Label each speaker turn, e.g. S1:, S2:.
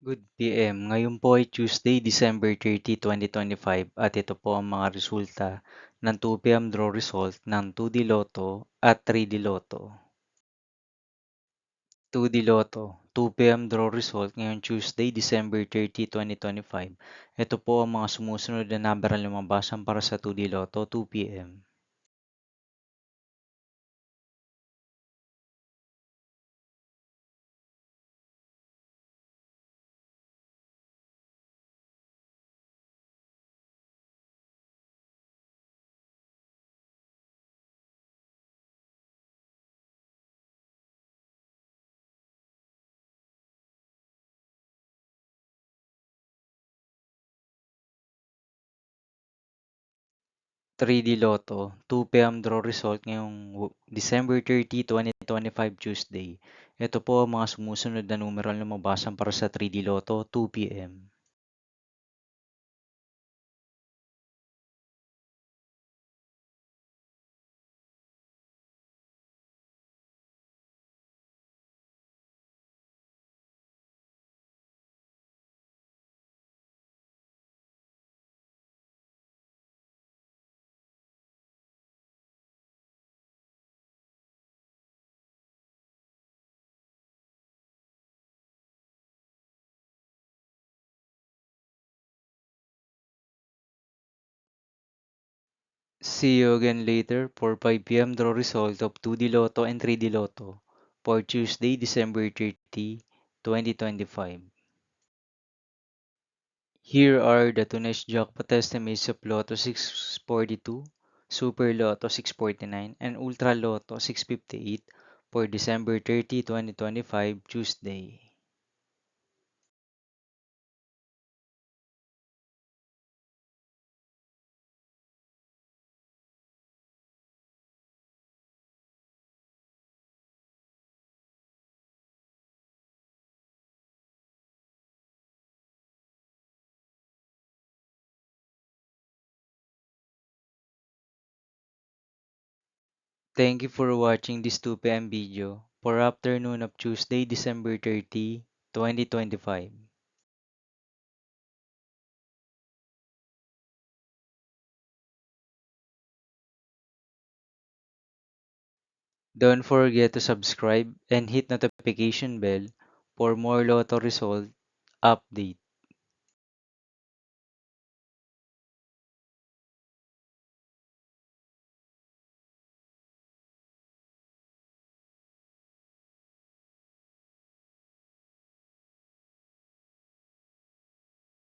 S1: Good PM. Ngayon po ay Tuesday, December 30, 2025 at ito po ang mga resulta ng 2 PM draw result ng 2D Lotto at 3D Lotto. 2D Lotto, 2 PM draw result ngayong Tuesday, December 30, 2025. Ito po ang mga sumusunod na number ang lumabasan para sa 2D Lotto 2 PM. 3D Lotto, 2 PM draw result ngayong December 30, 2025 Tuesday. Ito po ang mga sumusunod na numero ang lumabasan para sa 3D Lotto 2 PM. See you again later for 5 PM draw result of 2D Lotto and 3D Lotto for Tuesday, December 30, 2025. Here are the tonight's jackpot estimates of Lotto 642, Super Lotto 649, and Ultra Lotto 658 for December 30, 2025, Tuesday. Thank you for watching this 2 PM video for afternoon of Tuesday, December 30, 2025. Don't forget to subscribe and hit notification bell for more Lotto result update.